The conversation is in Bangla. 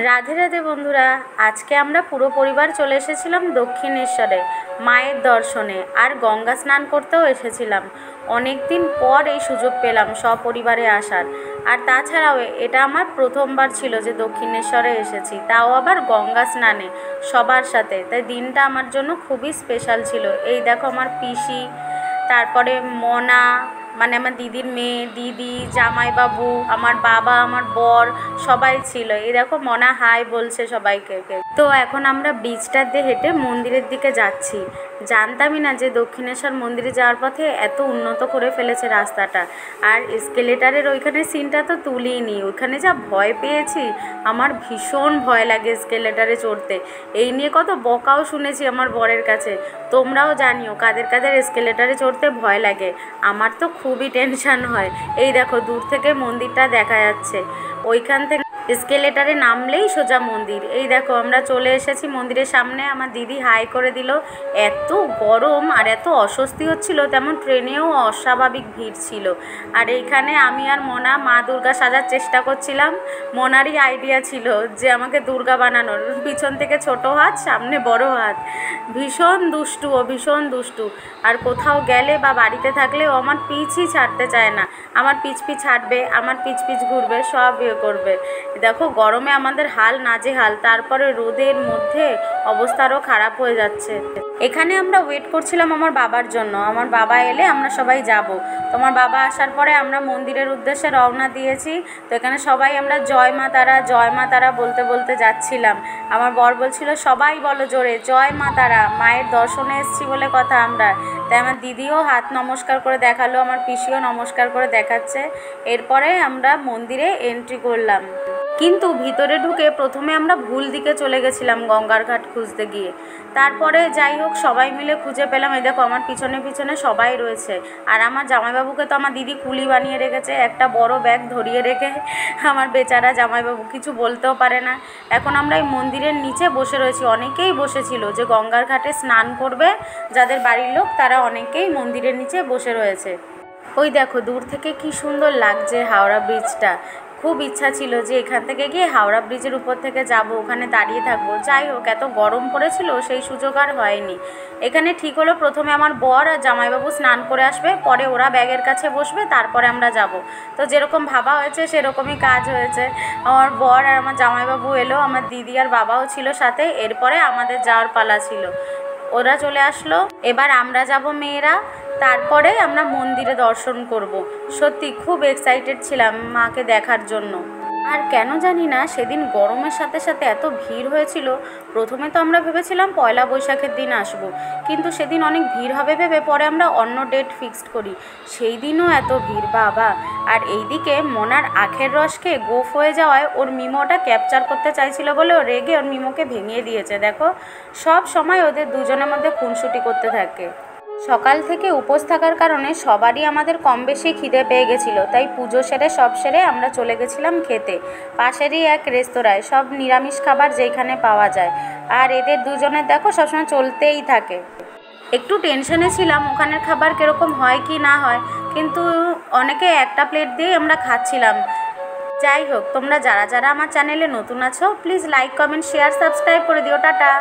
রাধে রাধে বন্ধুরা, আজকে আমরা পুরো পরিবার চলে এসেছিলাম দক্ষিণেশ্বরে মায়ের দর্শনে, আর গঙ্গা স্নান করতেও এসেছিলাম। অনেক দিন পর এই সুযোগ পেলাম সপরিবারে আসার। আর তাছাড়াও এটা আমার প্রথমবার ছিল যে দক্ষিণেশ্বরে এসেছি, তাও আবার গঙ্গা স্নানে সবার সাথে। তাই দিনটা আমার জন্য খুবই স্পেশাল ছিল। এই দেখো আমার পিসি, তারপরে মনা মানে আমার দিদির মেয়ে, দিদি, জামাইবাবু, আমার বাবা, আমার বর সবাই ছিল। এই দেখো মনা হাই বলছে সবাইকে। তো এখন আমরা ব্রিজটার দিয়ে হেঁটে মন্দিরের দিকে যাচ্ছি। জানতামই না যে দক্ষিণেশ্বর মন্দিরে যাওয়ার পথে এত উন্নত করে ফেলেছে রাস্তাটা। আর এসকেলেটারের ওইখানে সিনটা তো তুলিনি, ওইখানে যা ভয় পেয়েছি, আমার ভীষণ ভয় লাগে এসকেলেটারে চড়তে। এই নিয়ে কত বকাও শুনেছি আমার বরের কাছে। তোমরাও জানিও কাদের কাদের এসকেলেটারে চড়তে ভয় লাগে। আমার তো খুবই টেনশান হয়। এই দেখো দূর থেকে মন্দিরটা দেখা যাচ্ছে, ওইখান থেকে এসকেলেটারে নামলেই সোজা মন্দির। এই দেখো আমরা চলে এসেছি মন্দিরের সামনে। আমার দিদি হাই করে দিল। এত গরম আর এত অস্বস্তি হচ্ছিল, তেমন ট্রেনেও অস্বাভাবিক ভিড় ছিল। আর এইখানে আমি আর মনা মা দুর্গা সাজার চেষ্টা করছিলাম। মনারই আইডিয়া ছিল যে আমাকে দুর্গা বানানোর, পিছন থেকে ছোট হাত, সামনে বড় হাত। ভীষণ দুষ্টু, ও ভীষণ দুষ্টু। আর কোথাও গেলে বা বাড়িতে থাকলে ও আমার পিছই ছাড়তে চায় না। আমার পিছ ছাড়বে, আমার পিছ ঘুরবে, সব ইয়ে করবে। দেখো গরমে আমাদের হাল নাজেহাল, তারপরে রোদের মধ্যে অবস্থা আরও খারাপ হয়ে যাচ্ছে। এখানে আমরা ওয়েট করছিলাম আমার বাবার জন্য। আমার বাবা এলে আমরা সবাই যাব। তোমার বাবা আসার পরে আমরা মন্দিরের উদ্দেশ্যে রওনা দিয়েছি। তো এখানে সবাই আমরা জয় মা তারা, জয় মা তারা বলতে বলতে যাচ্ছিলাম। আমার বর বলছিল সবাই বলো জোরে জয় মা তারা, মায়ের দর্শনে এসেছি বলে কথা আমরা। তাই আমার দিদিও হাত নমস্কার করে দেখালো, আমার পিসিও নমস্কার করে দেখাচ্ছে। এরপরে আমরা মন্দিরে এন্ট্রি করলাম। কিন্তু ভিতরে ঢুকে প্রথমে আমরা ভুল দিকে চলে গেছিলাম গঙ্গার ঘাট খুঁজতে গিয়ে। তারপরে যাই হোক সবাই মিলে খুঁজে পেলাম। এই দেখো আমার পিছনে পিছনে সবাই রয়েছে। আর আমার জামাইবাবুকে তো আমার দিদি কুলি বানিয়ে রেখেছে, একটা বড় ব্যাগ ধরিয়ে রেখে। আমার বেচারা জামাইবাবু কিছু বলতেও পারে না। এখন আমরা এই মন্দিরের নিচে বসে রয়েছি। অনেকেই বসেছিল যে গঙ্গার ঘাটে স্নান করবে, যাদের বাড়ির লোক তারা অনেকেই মন্দিরের নিচে বসে রয়েছে। ওই দেখো দূর থেকে কি সুন্দর লাগছে হাওড়া ব্রিজটা। খুব ইচ্ছা ছিল যে এখান থেকে গিয়ে হাওড়া ব্রিজের উপর থেকে যাব, ওখানে দাঁড়িয়ে থাকবো। যাই হোক এত গরম পড়েছিল, সেই সুযোগ আর হয়নি। এখানে ঠিক হলো প্রথমে আমার বর আর জামাইবাবু স্নান করে আসবে, পরে ওরা ব্যাগের কাছে বসবে, তারপরে আমরা যাব। তো যেরকম ভাবা হয়েছে সেরকমই কাজ হয়েছে। আমার বর আর আমার জামাইবাবু এলো, আমার দিদি আর বাবাও ছিল সাথে। এরপরে আমাদের যাওয়ার পালা ছিল। ওরা চলে আসলো, এবার আমরা যাব মেয়েরা। তারপরে আমরা মন্দিরে দর্শন করব। সত্যি খুব এক্সাইটেড ছিলাম মাকে দেখার জন্য। আর কেন জানি না সেদিন গরমের সাথে সাথে এত ভিড় হয়েছিল। প্রথমে তো আমরা ভেবেছিলাম পয়লা বৈশাখের দিন আসব, কিন্তু সেদিন অনেক ভিড় হবে ভেবে পরে আমরা অন্য ডেট ফিক্সড করি। সেই দিনও এত ভিড় বাবা। আর এইদিকে মনার আখের রসকে গোফ হয়ে যাওয়ায় ওর মিমোটা ক্যাপচার করতে চাইছিল বলে ও রেগে ওর মিমোকে ভেঙে দিয়েছে। দেখো সব সময় ওদের দুজনের মধ্যে খুনসুটি করতে থাকে। সকাল থেকে উপোস থাকার কারণে সবারই আমাদের কম বেশি খিদে পেয়ে গেছিলো। তাই পুজো সেরে সব সেরে আমরা চলে গেছিলাম খেতে পাশেরই এক রেস্তোরাঁয়, সব নিরামিষ খাবার যেখানে পাওয়া যায়। আর এদের দুজনের দেখো সবসময় চলতেই থাকে। একটু টেনশনে ছিলাম ওখানের খাবার কীরকম হয় কি না হয়, কিন্তু অনেকে একটা প্লেট দিয়েই আমরা খাচ্ছিলাম। যাই হোক তোমরা যারা যারা আমার চ্যানেলে নতুন আছো please like, comment, share, subscribe করে দিও। টাটা।